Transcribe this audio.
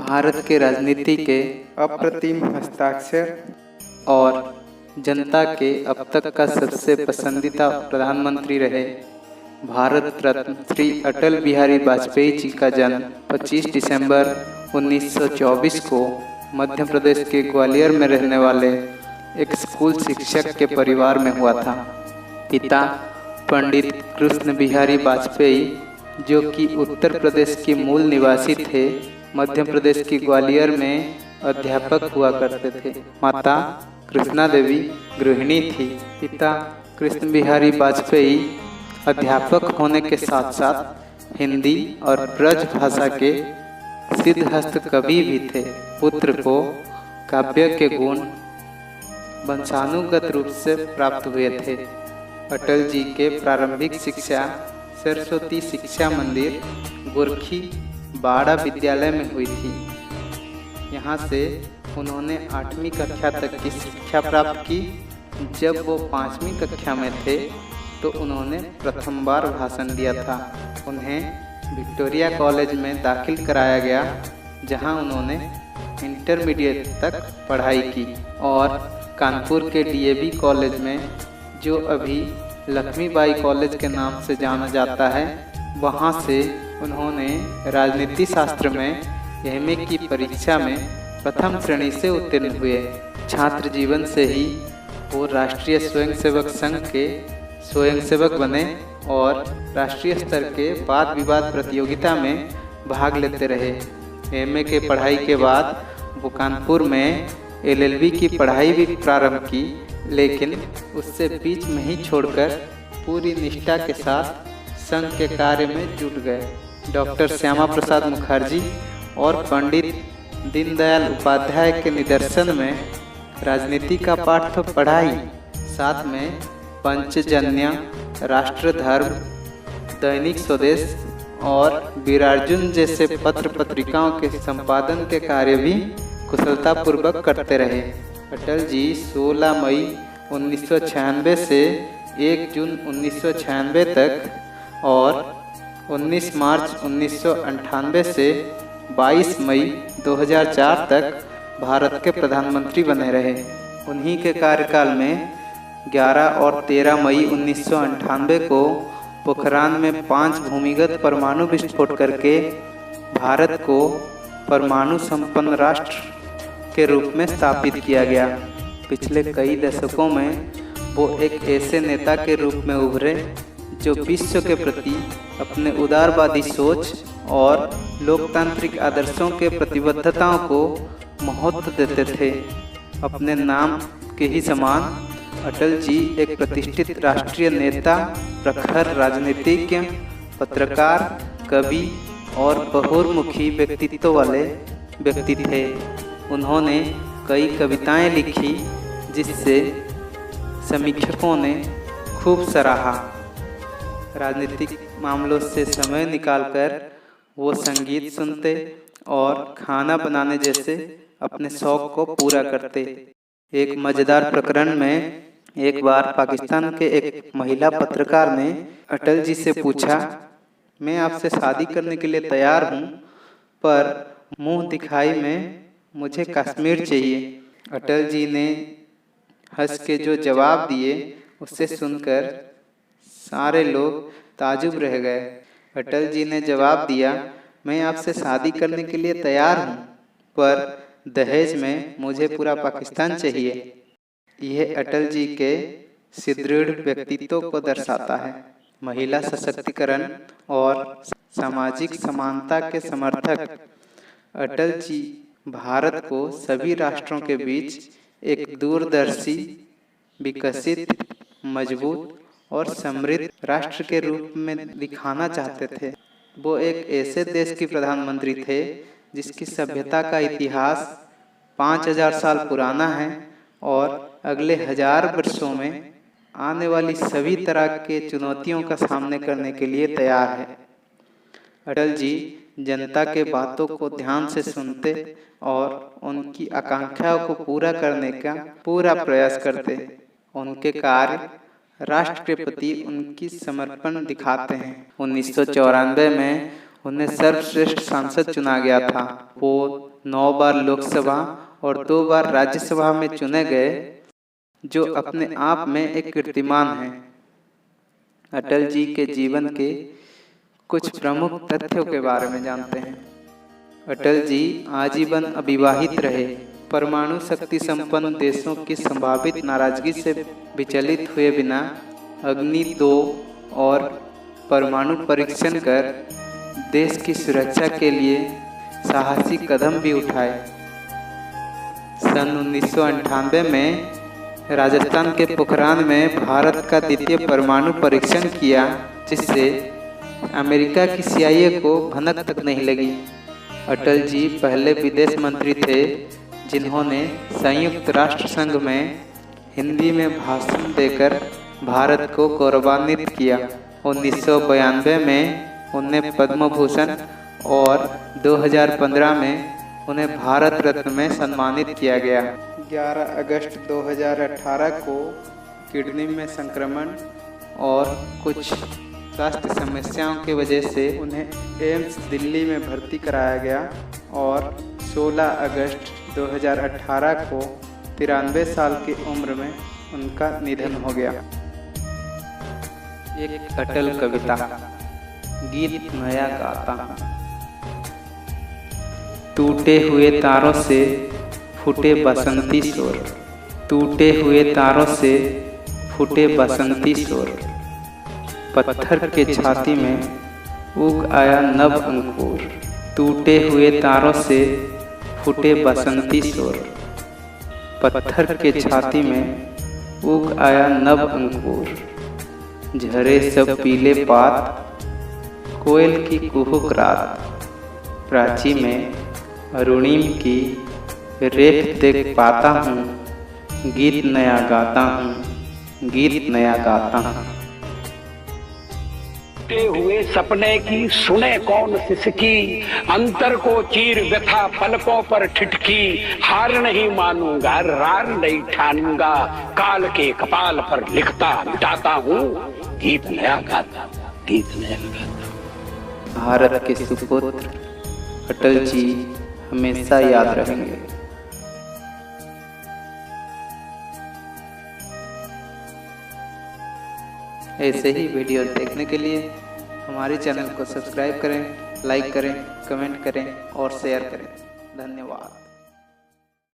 भारत के राजनीति के अप्रतिम हस्ताक्षर और जनता के अब तक का सबसे पसंदीदा प्रधानमंत्री रहे। भारत रत्न श्री अटल बिहारी वाजपेयी जी का जन्म 25 दिसंबर 1924 को मध्य प्रदेश के ग्वालियर में रहने वाले एक स्कूल शिक्षक के परिवार में हुआ था। पिता पंडित कृष्ण बिहारी वाजपेयी, जो कि उत्तर प्रदेश के मूल निवासी थे, मध्य प्रदेश की ग्वालियर में अध्यापक हुआ करते थे। माता कृष्णा देवी गृहिणी थी। पिता कृष्ण बिहारी वाजपेयी अध्यापक होने के साथ साथ हिंदी और ब्रज भाषा के सिद्धहस्त कवि भी थे। पुत्र को काव्य के गुण वंशानुगत रूप से प्राप्त हुए थे। अटल जी के प्रारंभिक शिक्षा सरस्वती शिक्षा मंदिर गोरखी बाड़ा विद्यालय में हुई थी। यहाँ से उन्होंने 8वीं कक्षा तक की शिक्षा प्राप्त की। जब वो 5वीं कक्षा में थे तो उन्होंने प्रथम बार भाषण दिया था। उन्हें विक्टोरिया कॉलेज में दाखिल कराया गया, जहाँ उन्होंने इंटरमीडिएट तक पढ़ाई की और कानपुर के डीएवी कॉलेज में, जो अभी लक्ष्मीबाई कॉलेज के नाम से जाना जाता है, वहाँ से उन्होंने राजनीति शास्त्र में एमए की परीक्षा में प्रथम श्रेणी से उत्तीर्ण हुए। छात्र जीवन से ही वो राष्ट्रीय स्वयंसेवक संघ के स्वयंसेवक बने और राष्ट्रीय स्तर के वाद विवाद प्रतियोगिता में भाग लेते रहे। एमए के पढ़ाई के बाद वो कानपुर में एलएलबी की पढ़ाई भी प्रारंभ की, लेकिन उससे बीच में ही छोड़कर पूरी निष्ठा के साथ संघ के कार्य में जुट गए। डॉक्टर श्यामा प्रसाद मुखर्जी और पंडित दीनदयाल उपाध्याय के निदर्शन में राजनीति का पाठ तो पढ़ा ही, साथ में पंचजन्य, राष्ट्रधर्म, दैनिक स्वदेश और वीरार्जुन जैसे पत्र पत्रिकाओं के संपादन के कार्य भी कुशलतापूर्वक करते रहे। अटल जी 16 मई 1996 से 1 जून 1996 तक और 19 मार्च 1998 से 22 मई 2004 तक भारत के प्रधानमंत्री बने रहे। उन्हीं के कार्यकाल में 11 और 13 मई 1998 को पोखरान में 5 भूमिगत परमाणु विस्फोट करके भारत को परमाणु संपन्न राष्ट्र के रूप में स्थापित किया गया। पिछले कई दशकों में वो एक ऐसे नेता के रूप में उभरे जो विश्व के प्रति अपने उदारवादी सोच और लोकतांत्रिक आदर्शों के प्रतिबद्धताओं को महत्व देते थे। अपने नाम के ही समान अटल जी एक प्रतिष्ठित राष्ट्रीय नेता, प्रखर राजनीतिज्ञ, पत्रकार, कवि और बहुमुखी व्यक्तित्व वाले व्यक्ति थे। उन्होंने कई कविताएं लिखी, जिससे समीक्षकों ने खूब सराहा। राजनीतिक मामलों से समय निकालकर वो संगीत सुनते और खाना बनाने जैसे अपने शौक को पूरा करते। एक मज़ेदार प्रकरण में एक बार पाकिस्तान के एक महिला पत्रकार ने अटल जी से पूछा, मैं आपसे शादी करने के लिए तैयार हूँ, पर मुंह दिखाई में मुझे कश्मीर चाहिए। अटल जी ने हंस के जो जवाब दिए, उससे सुनकर सारे लोग ताजुब रह गए। अटल जी ने जवाब दिया, मैं आपसे शादी करने के लिए तैयार हूँ, पर दहेज में मुझे पूरा पाकिस्तान चाहिए। यह अटल जी के सुदृढ़ व्यक्तित्व को दर्शाता है। महिला सशक्तिकरण और सामाजिक समानता के समर्थक अटल जी भारत को सभी राष्ट्रों के बीच एक दूरदर्शी, विकसित, मजबूत और समृद्ध राष्ट्र के रूप में दिखाना चाहते थे। वो एक ऐसे देश के प्रधानमंत्री थे जिसकी सभ्यता का इतिहास 5000 साल पुराना है और अगले 1000 वर्षों में आने वाली सभी तरह के चुनौतियों का सामना करने के लिए तैयार है। अटल जी जनता के बातों को ध्यान से सुनते और उनकी आकांक्षाओं को पूरा करने का पूरा प्रयास करते। उनके कार्य राष्ट्र के प्रति उनकी समर्पण दिखाते हैं। 1994 में उन्हें सर्वश्रेष्ठ सांसद चुना गया था। वो 9 बार लोकसभा और 2 बार राज्यसभा में चुने गए, जो अपने आप में एक कीर्तिमान है। अटल जी के जीवन के कुछ प्रमुख तथ्यों के बारे में जानते हैं। अटल जी आजीवन अविवाहित रहे। परमाणु शक्ति संपन्न देशों की संभावित नाराजगी से विचलित हुए बिना अग्नि 2 और परमाणु परीक्षण कर देश की सुरक्षा के लिए साहसी कदम भी उठाए। सन 1998 में राजस्थान के पोखरान में भारत का द्वितीय परमाणु परीक्षण किया, जिससे अमेरिका की CIA को भनक तक नहीं लगी। अटल जी पहले विदेश मंत्री थे जिन्होंने संयुक्त राष्ट्र संघ में हिंदी में भाषण देकर भारत को गौरवान्वित किया। 1992 में उन्हें पद्म भूषण और 2015 में उन्हें भारत रत्न में सम्मानित किया गया। 11 अगस्त 2018 को किडनी में संक्रमण और कुछ स्वास्थ्य समस्याओं की वजह से उन्हें एम्स दिल्ली में भर्ती कराया गया और 16 अगस्त 2018 को 93 साल की उम्र में उनका निधन हो गया। एक अटल कविता। गीत नया गाता हूँ। टूटे हुए तारों से फूटे बसंती शोर, टूटे हुए तारों से फूटे बसंती शोर, पत्थर के छाती में उग आया नव अंकुर। टूटे हुए तारों से फूटे बसंती शोर, पत्थर के छाती में उग आया नव अंकुर। झरे सब पीले पात, कोयल की कुहुक रात, प्राची में अरुणिम की रेख देख पाता हूँ। गीत नया गाता हूँ, गीत नया गाता हूँ। हुए सपने की सुने कौन सिसकी, अंतर को चीर व्यथा पलकों पर ठिठकी। हार नहीं मानूंगा, रार नहीं ठानूंगा, काल के कपाल पर लिखता मिटाता हूँ। गीत नया गाता, गीत नया गाता। भारत के सुपुत्र अटल जी हमेशा याद रहेंगे। ऐसे ही वीडियो देखने के लिए हमारे चैनल को सब्सक्राइब करें, लाइक करें, कमेंट करें और शेयर करें। धन्यवाद।